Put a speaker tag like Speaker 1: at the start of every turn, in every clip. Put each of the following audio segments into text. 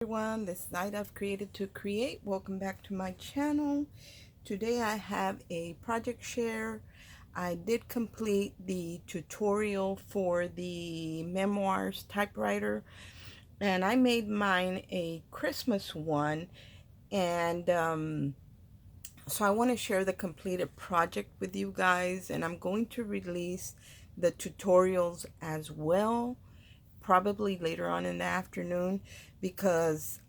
Speaker 1: Everyone, this is Ida of Created to Create. Welcome back to my channel. Today I have a project share. I did complete the tutorial for the Memoirs typewriter, and I made mine a Christmas one, and so I want to share the completed project with you guys, and I'm going to release the tutorials as well, probably later on in the afternoon, because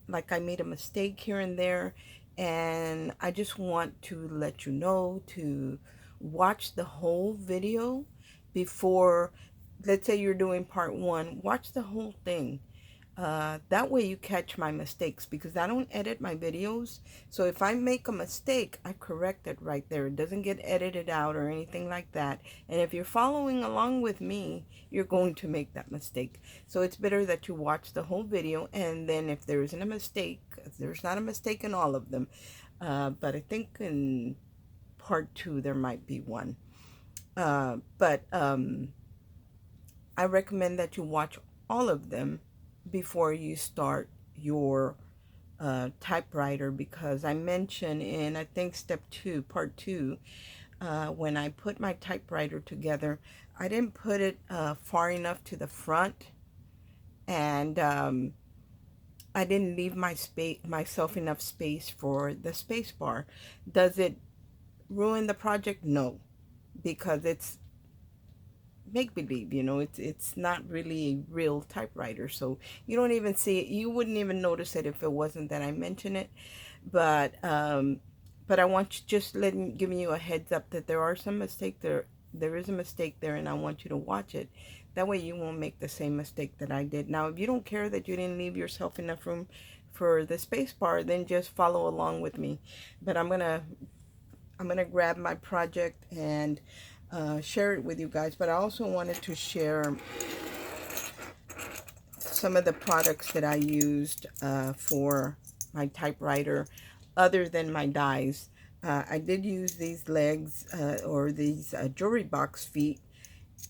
Speaker 1: like I made a mistake here and there, and I just want to let you know to watch the whole video before, let's say you're doing part one, watch the whole thing. That way you catch my mistakes, because I don't edit my videos. So if I make a mistake, I correct it right there. It doesn't get edited out or anything like that. And if you're following along with me, you're going to make that mistake. So it's better that you watch the whole video, and then if there isn't a mistake, there's not a mistake in all of them. But I think in part two there might be one. But I recommend that you watch all of them before you start your typewriter, because I mentioned in, I think, step two, part two, when I put my typewriter together, I didn't put it far enough to the front, and I didn't leave myself enough space for the space bar. Does it ruin the project? No, because it's make-believe, it's not really a real typewriter, so you don't even see it. You wouldn't even notice it if it wasn't that I mention it. But I want you, just giving you a heads up that there are some mistakes there. There is a mistake there, and I want you to watch it. That way you won't make the same mistake that I did. Now, if you don't care that you didn't leave yourself enough room for the space bar, then just follow along with me. But I'm gonna grab my project and share it with you guys. But I also wanted to share some of the products that I used for my typewriter, other than my dies. I did use these legs, or these jewelry box feet,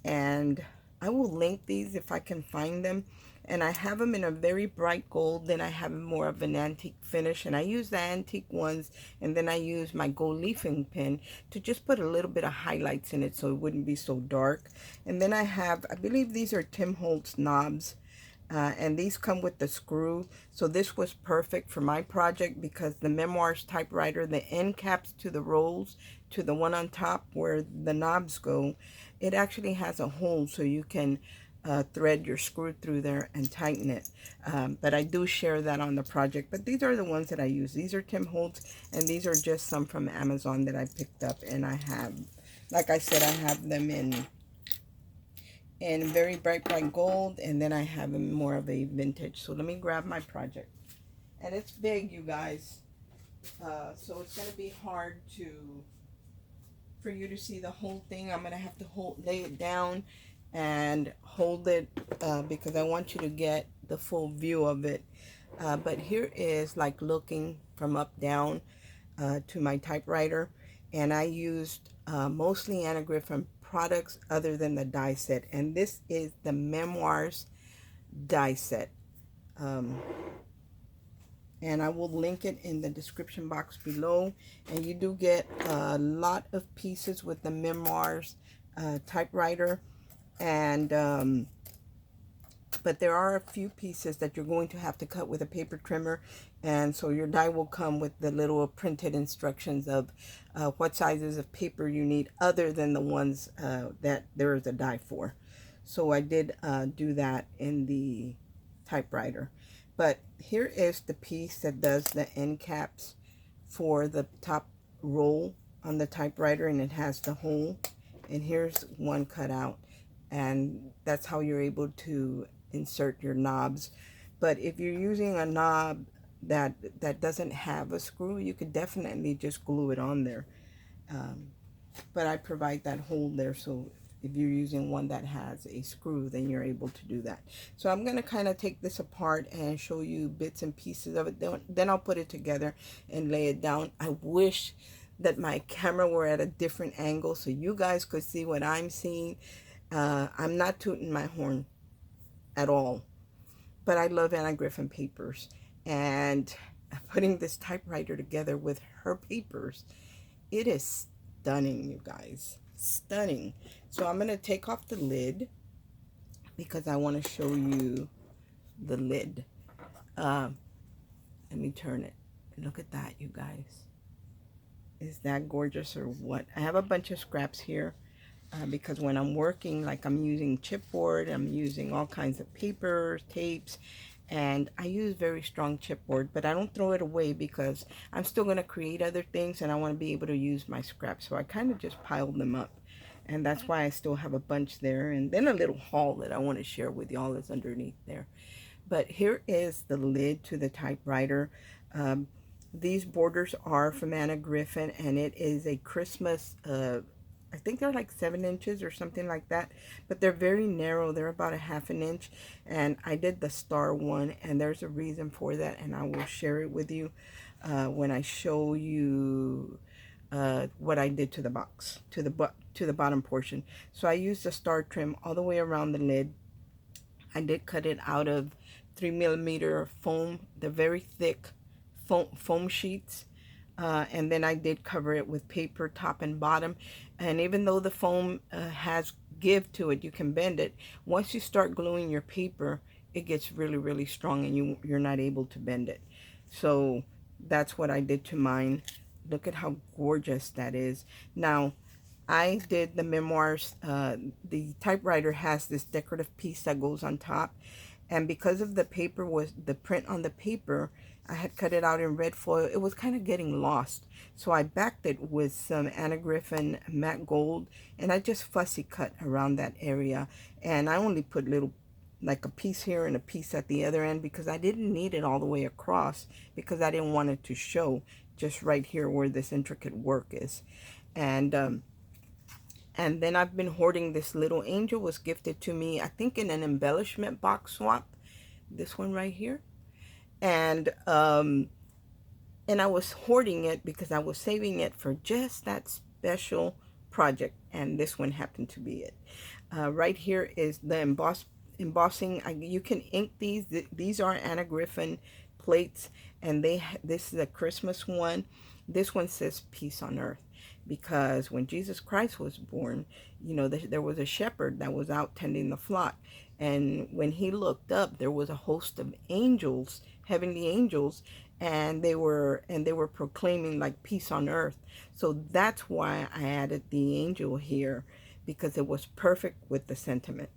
Speaker 1: and I will link these if I can find them. And I have them in a very bright gold, then I have more of an antique finish, and I use the antique ones, and then I use my gold leafing pen to just put a little bit of highlights in it so it wouldn't be so dark. And then I have, I believe these are Tim Holtz knobs, and these come with the screw. So this was perfect for my project, because the Memoirs typewriter, the end caps to the rolls, to the one on top where the knobs go, it actually has a hole so you can thread your screw through there and tighten it. But I do share that on the project. But these are the ones that I use. These are Tim Holtz, and these are just some from Amazon that I picked up. And I have, like I said, I have them in very bright gold, and then I have them more of a vintage. So let me grab my project. And it's big, you guys. So it's going to be hard for you to see the whole thing. I'm going to have to lay it down and hold it, because I want you to get the full view of it. But here is like looking from up down to my typewriter, and I used mostly Anagriffin products other than the die set, and this is the Memoirs die set, and I will link it in the description box below. And you do get a lot of pieces with the Memoirs typewriter, and but there are a few pieces that you're going to have to cut with a paper trimmer, and so your die will come with the little printed instructions of what sizes of paper you need, other than the ones that there is a die for. So I did do that in the typewriter. But here is the piece that does the end caps for the top roll on the typewriter, and it has the hole, and here's one cut out, and that's how you're able to insert your knobs. But if you're using a knob that doesn't have a screw, you could definitely just glue it on there. But I provide that hole there, so if you're using one that has a screw, then you're able to do that. So I'm going to kind of take this apart and show you bits and pieces of it. Then I'll put it together and lay it down. I wish that my camera were at a different angle so you guys could see what I'm seeing. I'm not tooting my horn at all. but I love Anna Griffin papers, and putting this typewriter together with her papers, it is stunning, you guys, stunning. So I'm going to take off the lid because I want to show you the lid. Let me turn it. Look at that, you guys. Is that gorgeous or what? I have a bunch of scraps here because when I'm working, like I'm using chipboard, I'm using all kinds of papers, tapes, and I use very strong chipboard, but I don't throw it away because I'm still going to create other things and I want to be able to use my scraps. So I kind of just piled them up, and that's why I still have a bunch there. And then a little haul that I want to share with y'all is underneath there. But here is the lid to the typewriter. These borders are from Anna Griffin, and it is a Christmas, I think they're like 7 inches or something like that, but they're very narrow. They're about a ½ an inch, and I did the star one, and there's a reason for that, and I will share it with you when I show you what I did to the box, to the bottom portion. So I used the star trim all the way around the lid. I did cut it out of 3mm foam, the very thick foam sheets. And then I did cover it with paper top and bottom. And even though the foam has give to it, you can bend it. Once you start gluing your paper, it gets really, really strong and you're not able to bend it. So that's what I did to mine. Look at how gorgeous that is. Now, I did the memoirs. The typewriter has this decorative piece that goes on top. And because of the paper was the print on the paper, I had cut it out in red foil. It was kind of getting lost. So I backed it with some Anna Griffin matte gold, and I just fussy cut around that area. And I only put little, like a piece here and a piece at the other end, because I didn't need it all the way across, because I didn't want it to show just right here where this intricate work is. And then I've been hoarding this little angel. Was gifted to me, I think, in an embellishment box swap. This one right here. And I was hoarding it because I was saving it for just that special project. And this one happened to be it. Right here is the embossing. You can ink these. These are Anna Griffin plates. And this is a Christmas one. This one says peace on earth. Because when Jesus Christ was born, you know, there was a shepherd that was out tending the flock. And when he looked up, there was a host of angels, heavenly angels, and they were proclaiming like peace on earth. So that's why I added the angel here, because it was perfect with the sentiment.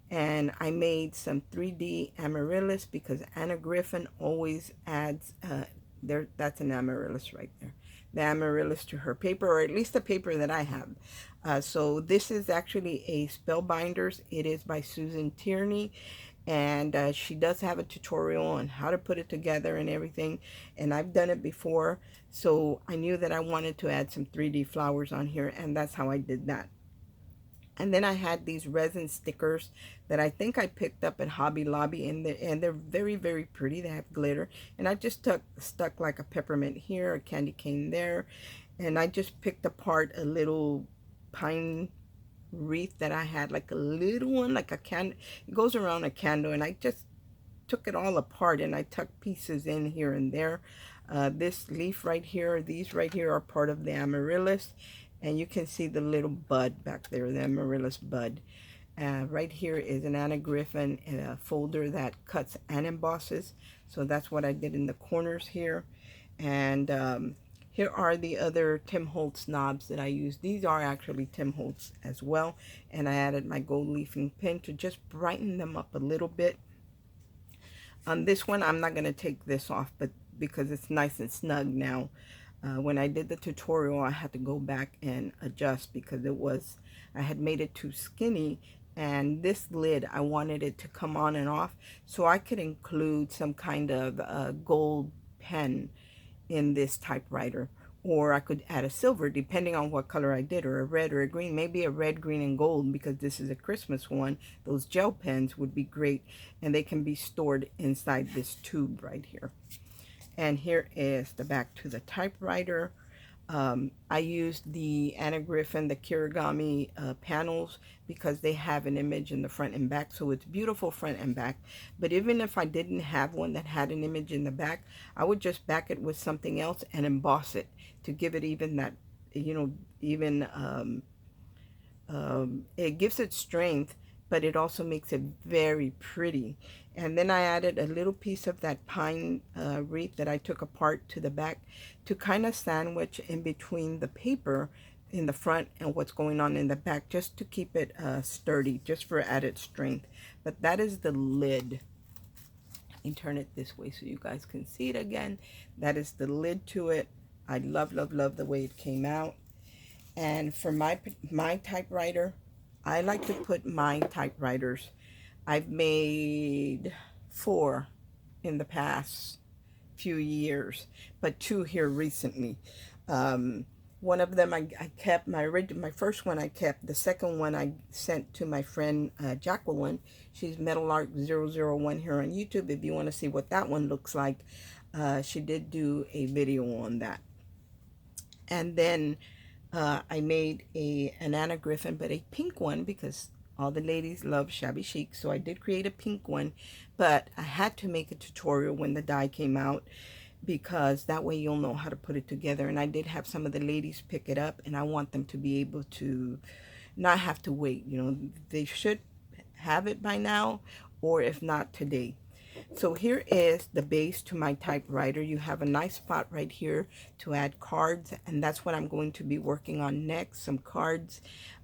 Speaker 1: And I made some 3D amaryllis because Anna Griffin always adds, that's an amaryllis right there. The amaryllis to her paper, or at least the paper that I have. So this is actually a Spellbinders. It is by Susan Tierney, and she does have a tutorial on how to put it together and everything, and I've done it before, so I knew that I wanted to add some 3D flowers on here, and that's how I did that. And then I had these resin stickers that I think I picked up at Hobby Lobby, and they're very, very pretty. They have glitter. And I just stuck like a peppermint here, a candy cane there. And I just picked apart a little pine wreath that I had, like a little one, like a candle. It goes around a candle, and I just took it all apart, and I tucked pieces in here and there. This leaf right here, these right here are part of the amaryllis. And you can see the little bud back there, the amaryllis bud. Right here is an Anna Griffin folder that cuts and embosses. So that's what I did in the corners here. And here are the other Tim Holtz knobs that I use. These are actually Tim Holtz as well. And I added my gold leafing pin to just brighten them up a little bit. On this one, I'm not going to take this off, but because it's nice and snug now. When I did the tutorial, I had to go back and adjust because I had made it too skinny, and this lid, I wanted it to come on and off, so I could include some kind of gold pen in this typewriter, or I could add a silver depending on what color I did, or a red or a green, maybe a red, green, and gold, because this is a Christmas one. Those gel pens would be great, and they can be stored inside this tube right here. And here is the back to the typewriter. I used the Anna Griffin, the Kirigami panels because they have an image in the front and back, so it's beautiful front and back. But even if I didn't have one that had an image in the back, I would just back it with something else and emboss it to give it even that, even it gives it strength, but it also makes it very pretty. And then I added a little piece of that pine wreath that I took apart to the back to kind of sandwich in between the paper in the front and what's going on in the back, just to keep it sturdy, just for added strength. But that is the lid. And turn it this way so you guys can see it again. That is the lid to it. I love, love, love the way it came out. And for my typewriter, I like to put my typewriters. I've made 4 in the past few years, but 2 here recently. One of them I kept, my first one I kept. The second one I sent to my friend Jacqueline. She's Metal Art 001 here on YouTube. If you want to see what that one looks like, she did do a video on that. And then I made an Anna Griffin, but a pink one because all the ladies love shabby chic. So I did create a pink one, but I had to make a tutorial when the die came out because that way you'll know how to put it together. And I did have some of the ladies pick it up, and I want them to be able to not have to wait. They should have it by now, or if not today. So here is the base to my typewriter. You have a nice spot right here to add cards, and that's what I'm going to be working on next, some cards.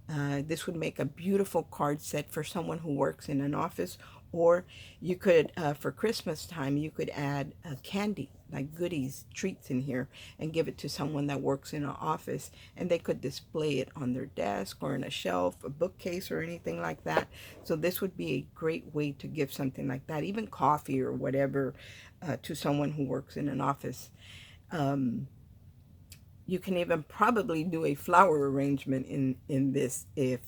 Speaker 1: This would make a beautiful card set for someone who works in an office, or you could, for Christmas time, you could add candy, like goodies, treats in here, and give it to someone that works in an office, and they could display it on their desk or in a shelf, a bookcase, or anything like that. So this would be a great way to give something like that, even coffee or whatever, to someone who works in an office. You can even probably do a flower arrangement in this if,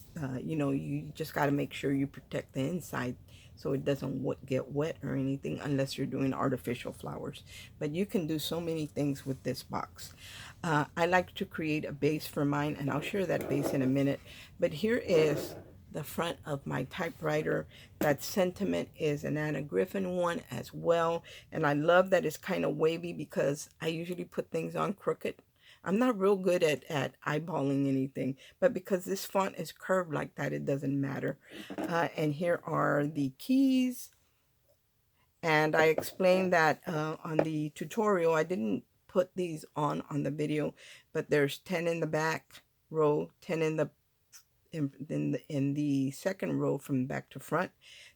Speaker 1: you just got to make sure you protect the inside so it doesn't get wet or anything unless you're doing artificial flowers. But you can do so many things with this box. I like to create a base for mine, and I'll share that base in a minute. But here is the front of my typewriter. That sentiment is an Anna Griffin one as well. And I love that it's kind of wavy because I usually put things on crooked. I'm not real good at eyeballing anything, but because this font is curved like that, it doesn't matter. And here are the keys. And I explained that on the tutorial. I didn't put these on the video, but there's 10 in the back row, 10 in the second row from back to front,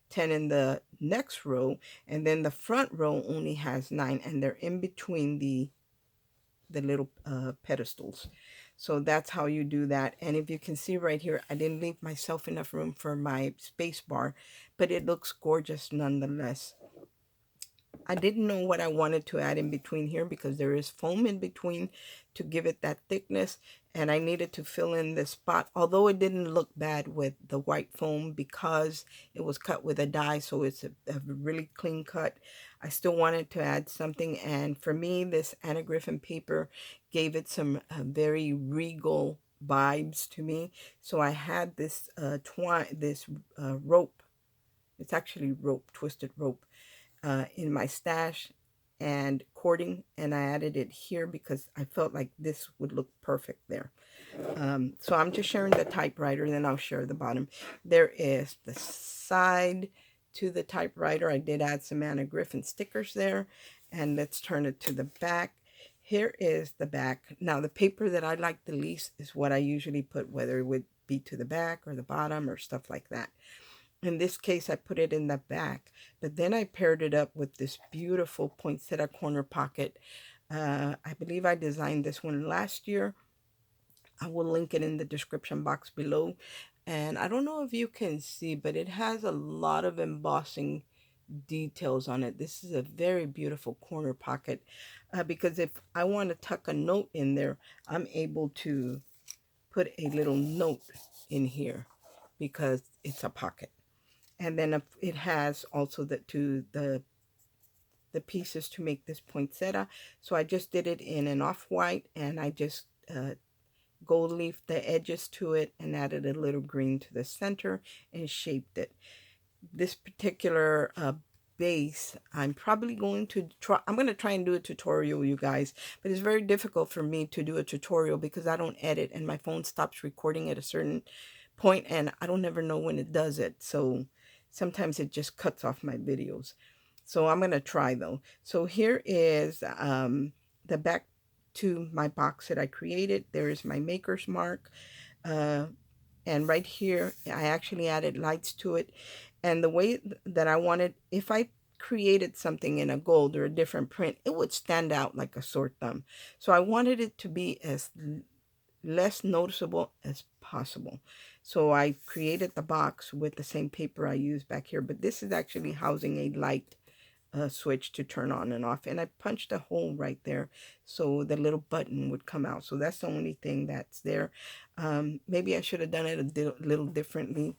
Speaker 1: 10 in the next row, and then the front row only has 9, and they're in between the little pedestals. So that's how you do that. And if you can see right here, I didn't leave myself enough room for my space bar, but it looks gorgeous nonetheless. I didn't know what I wanted to add in between here because there is foam in between to give it that thickness, and I needed to fill in this spot, although it didn't look bad with the white foam because it was cut with a die, so it's a really clean cut. I still wanted to add something, and for me, this Anna Griffin paper gave it some very regal vibes to me. So I had this rope. It's actually rope, twisted rope, in my stash and cording, and I added it here because I felt like this would look perfect there. So I'm just sharing the typewriter, and then I'll share the bottom. There is the side to the typewriter. I did add some Anna Griffin stickers there, and let's turn it to the back. Here is the back. Now the paper that I like the least is what I usually put, whether it would be to the back or the bottom or stuff like that. In this case, I put it in the back, but then I paired it up with this beautiful poinsettia corner pocket. I believe I designed this one last year. I will link it in the description box below. And I don't know if you can see, but it has a lot of embossing details on it. This is a very beautiful corner pocket because if I want to tuck a note in there, I'm able to put a little note in here because it's a pocket. And then it has also the pieces to make this poinsettia. So I just did it in an off-white, and I just gold leaf the edges to it and added a little green to the center and shaped it. This particular base, I'm probably going to try, I'm going to try and do a tutorial, you guys, but it's very difficult for me to do a tutorial because I don't edit and my phone stops recording at a certain point and I don't ever know when it does it. So sometimes it just cuts off my videos. So I'm going to try though. So here is the back to my box that I created. There is my maker's mark. And right here, I actually added lights to it. And the way that I wanted, if I created something in a gold or a different print, it would stand out like a sore thumb. So I wanted it to be as less noticeable as possible. So I created the box with the same paper I used back here, but this is actually housing a light switch to turn on and off, and I punched a hole right there so the little button would come out. So that's the only thing that's there. Maybe I should have done it a little differently,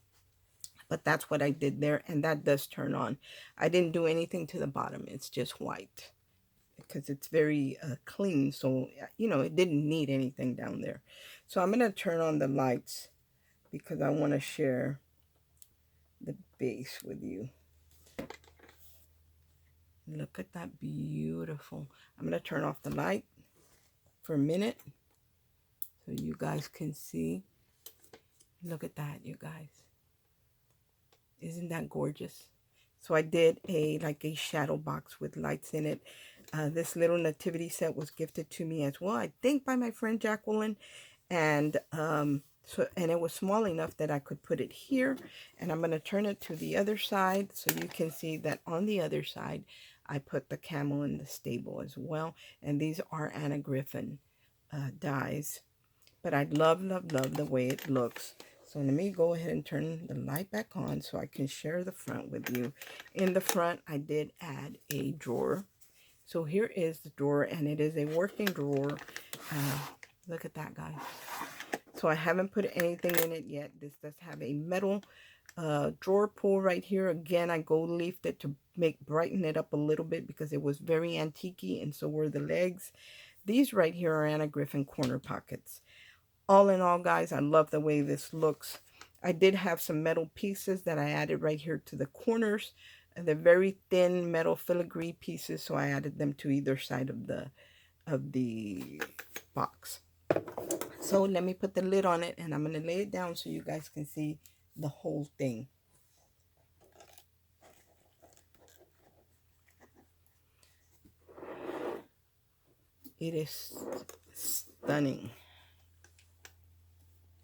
Speaker 1: but that's what I did there, and that does turn on. I didn't do anything to the bottom. It's just white because it's very clean, so you know it didn't need anything down there. So I'm gonna turn on the lights because I want to share the base with you. Look at that, beautiful. I'm going to turn off the light for a minute so you guys can see. Look at that, you guys. Isn't that gorgeous? So I did like a shadow box with lights in it. This little nativity set was gifted to me as well, I think by my friend Jacqueline. And and it was small enough that I could put it here. And I'm going to turn it to the other side so you can see that on the other side I put the camel in the stable as well. And these are Anna Griffin dies. But I love, love, love the way it looks. So let me go ahead and turn the light back on so I can share the front with you. In the front, I did add a drawer. So here is the drawer, and it is a working drawer. Look at that, guys. So I haven't put anything in it yet. This does have a metal drawer pull right here. Again, I gold leafed it to brighten it up a little bit because it was very antique-y, and so were the legs. These right here are Anna Griffin corner pockets. All in all, guys, I love the way this looks. I did have some metal pieces that I added right here to the corners. They're very thin metal filigree pieces, so I added them to either side of the box. So let me put the lid on it, and I'm going to lay it down so you guys can see the whole thing. It is stunning.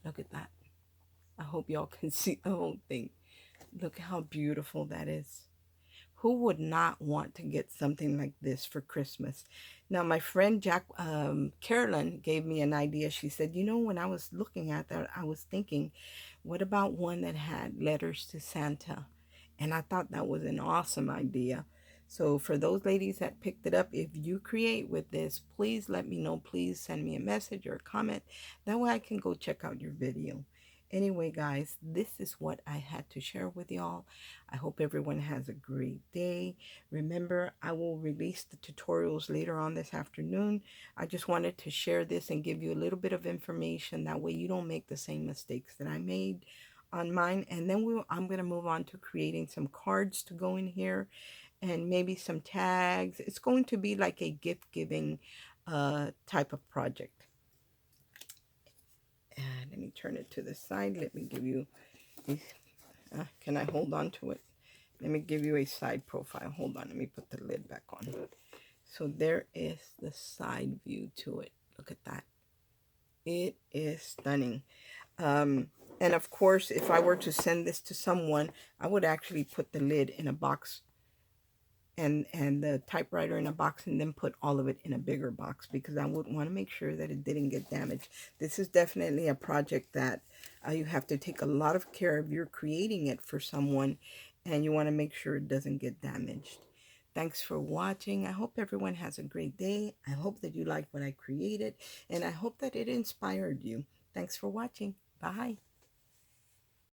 Speaker 1: Look at that. I hope y'all can see the whole thing. Look how beautiful that is. Who would not want to get something like this for Christmas? Now, my friend Carolyn gave me an idea. She said, you know, when I was looking at that, I was thinking, what about one that had letters to Santa? And I thought that was an awesome idea. So for those ladies that picked it up, if you create with this, please let me know. Please send me a message or a comment. That way I can go check out your video. Anyway, guys, this is what I had to share with y'all. I hope everyone has a great day. Remember, I will release the tutorials later on this afternoon. I just wanted to share this and give you a little bit of information. That way you don't make the same mistakes that I made on mine. And then I'm going to move on to creating some cards to go in here and maybe some tags. It's going to be like a gift-giving type of project. And let me turn it to the side. Let me give you, can I hold on to it? Let me give you a side profile. Hold on, let me put the lid back on. So there is the side view to it. Look at that. It is stunning. And of course, if I were to send this to someone, I would actually put the lid in a box and the typewriter in a box, and then put all of it in a bigger box because I would want to make sure that it didn't get damaged. This is definitely a project that you have to take a lot of care of. You're creating it for someone, and you want to make sure it doesn't get damaged. Thanks for watching. I hope everyone has a great day. I hope that you like what I created, and I hope that it inspired you. Thanks for watching. Bye.